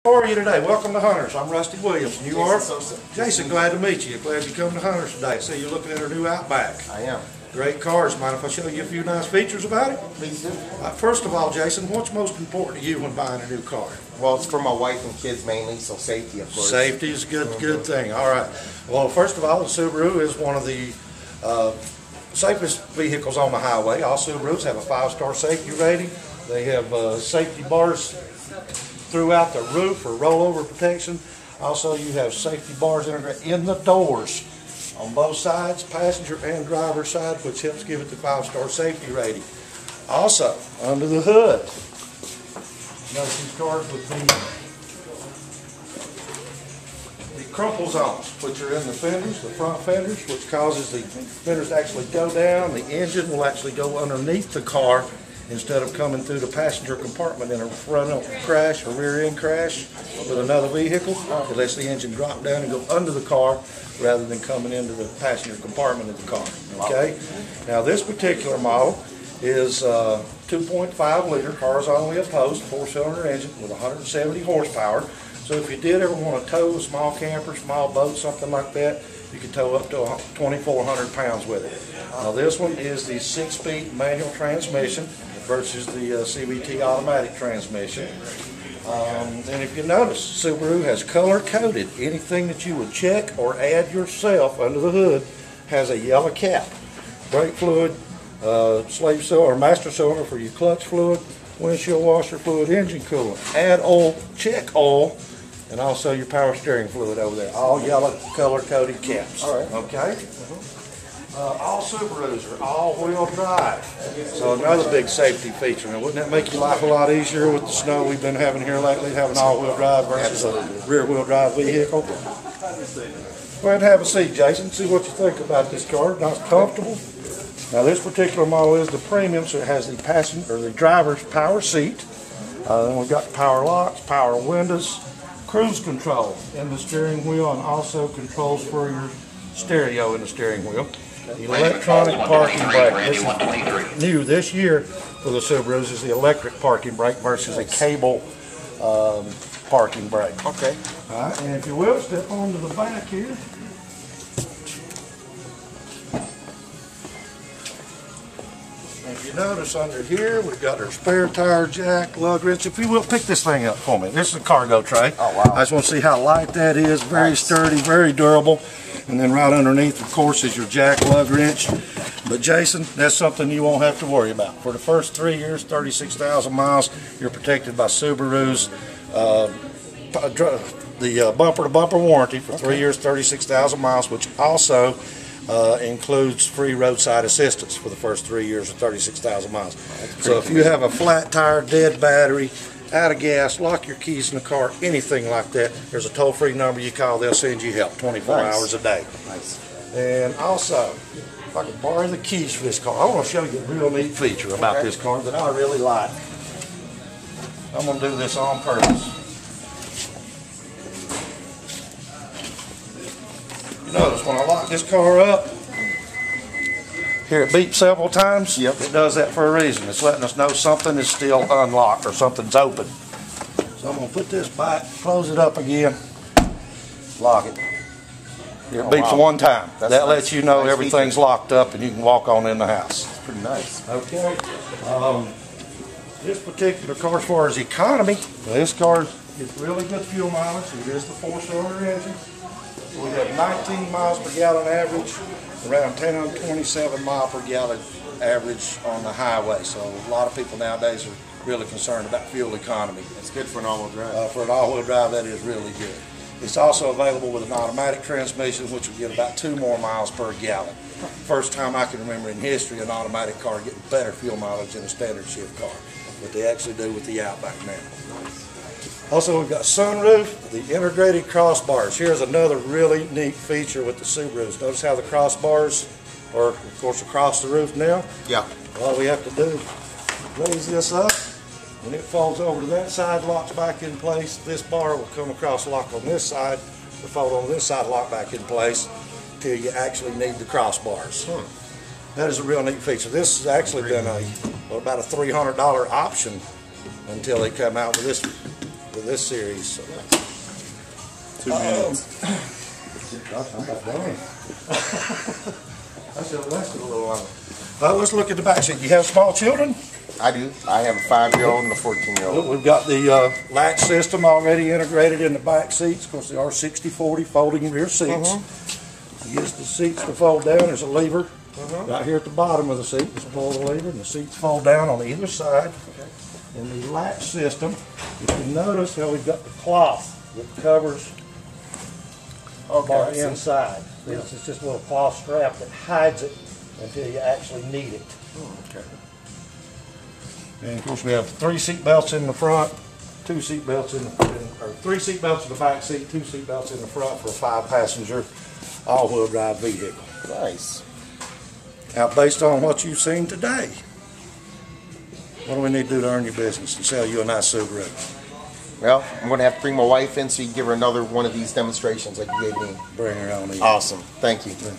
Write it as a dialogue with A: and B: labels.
A: How are you today? Welcome to Hunters. I'm Rusty Williams. And you are? Jason, glad to meet you. Glad you come to Hunters today. See, you're looking at our new Outback.
B: I am.
A: Great cars. Mind if I show you a few nice features about it?
B: Please do.
A: First of all, Jason, what's most important to you when buying a new car?
B: Well, it's for my wife and kids mainly, so safety, of course.
A: Safety is a good thing. All right. Well, first of all, the Subaru is one of the safest vehicles on the highway. All Subarus have a 5-star safety rating. They have safety bars throughout the roof for rollover protection. Also, you have safety bars integrated in the doors on both sides, passenger and driver side, which helps give it the 5-star safety rating. Also, under the hood, notice these cars with the crumple zones, which are in the fenders, the front fenders, which causes the fenders to actually go down. The engine will actually go underneath the car instead of coming through the passenger compartment in a front crash or rear end crash with another vehicle. It lets the engine drop down and go under the car rather than coming into the passenger compartment of the car. Okay. Now this particular model is 2.5 liter horizontally opposed 4-cylinder engine with 170 horsepower. So if you did ever want to tow a small camper, small boat, something like that, you can tow up to 2,400 pounds with it. Now this one is the 6-speed manual transmission versus the CVT automatic transmission. And if you notice, Subaru has color-coded anything that you would check or add yourself under the hood has a yellow cap. Brake fluid, slave cylinder or master cylinder for your clutch fluid, windshield washer fluid, engine coolant, add oil, check oil, and also your power steering fluid over there. All yellow color-coded caps.
B: All right.
A: Okay? All Subarus are all-wheel drive. So another big safety feature. Now, wouldn't that make your life a lot easier with the snow we've been having here lately, having all-wheel drive versus a rear-wheel drive vehicle? Go ahead and have a seat, Jason. See what you think about this car. Not comfortable. Now this particular model is the premium, so it has the passenger or the driver's power seat. Then we've got the power locks, power windows, cruise control in the steering wheel, and also controls for your stereo in the steering wheel. Electronic parking brake. This is new this year for the Subarus is the electric parking brake versus a cable parking brake.
B: Okay.
A: All right, and if you will, step onto the back here. If you notice under here, we've got our spare tire jack, lug wrench. If you will, pick this thing up for me. This is a cargo tray.
B: Oh, wow.
A: I just want to see how light that is. Very sturdy, very durable. And then right underneath, of course, is your jack, lug wrench. But Jason, that's something you won't have to worry about. For the first 3 years, 36,000 miles, you're protected by Subaru's the bumper-to-bumper warranty for 3 years, 36,000 miles, which also includes free roadside assistance for the first 3 years of 36,000 miles. So if you have a flat tire, dead battery, out of gas, lock your keys in the car, anything like that, there's a toll-free number you call. They'll send you help 24 hours a day.
B: Nice.
A: And also, if I can borrow the keys for this car, I want to show you a real neat feature about this car that I really like. I'm going to do this on purpose. You notice when I lock this car up, here it beeps several times.
B: Yep.
A: It does that for a reason. It's letting us know something is still unlocked or something's open. So I'm going to put this back, close it up again, lock it. Here it beeps one time. That lets you know everything's locked up and you can walk on in the house.
B: That's pretty nice.
A: Okay. This particular car, as far as economy, this car gets really good fuel mileage. It is the 4-cylinder engine. We have 19 miles per gallon average, around 1027 miles per gallon average on the highway. So a lot of people nowadays are really concerned about fuel economy.
B: It's good for an all-wheel drive.
A: For an all-wheel drive, that is really good. It's also available with an automatic transmission, which will get about 2 more miles per gallon. First time I can remember in history an automatic car getting better fuel mileage than a standard shift car. What they actually do with the Outback now. Also, we've got sunroof, the integrated crossbars. Here's another really neat feature with the Subarus. Notice how the crossbars are, of course, across the roof now?
B: Yeah.
A: All we have to do is raise this up. When it falls over to that side, locks back in place. This bar will come across, lock on this side, or fold on this side, lock back in place, till you actually need the crossbars. That is a real neat feature. This has actually been about a $300 option until they come out with this with this series. So.
B: 2 minutes.
A: Gosh, I'm about done. I should have lasted a little longer. Let's look at the back seat. You have small children?
B: I do. I have a 5-year-old and a 14-year-old.
A: We've got the latch system already integrated in the back seats. Of course, they are 60/40 folding rear seats. To get the seats to fold down, there's a lever right here at the bottom of the seat. Just pull the lever and the seats fold down on either side. In the latch system, if you notice how we've got the cloth that covers our inside. It's just a little cloth strap that hides it until you actually need it. And of course we have 3 seat belts in the front, 2 seat belts in the, or 3 seat belts in the back seat, 2 seat belts in the front for a 5-passenger all-wheel drive vehicle.
B: Nice.
A: Now, based on what you've seen today, what do we need to do to earn your business and sell you a nice Subaru?
B: Well, I'm going to have to bring my wife in so you can give her another one of these demonstrations like you gave me.
A: Bring her on in.
B: Awesome. Thank you.
A: Yeah.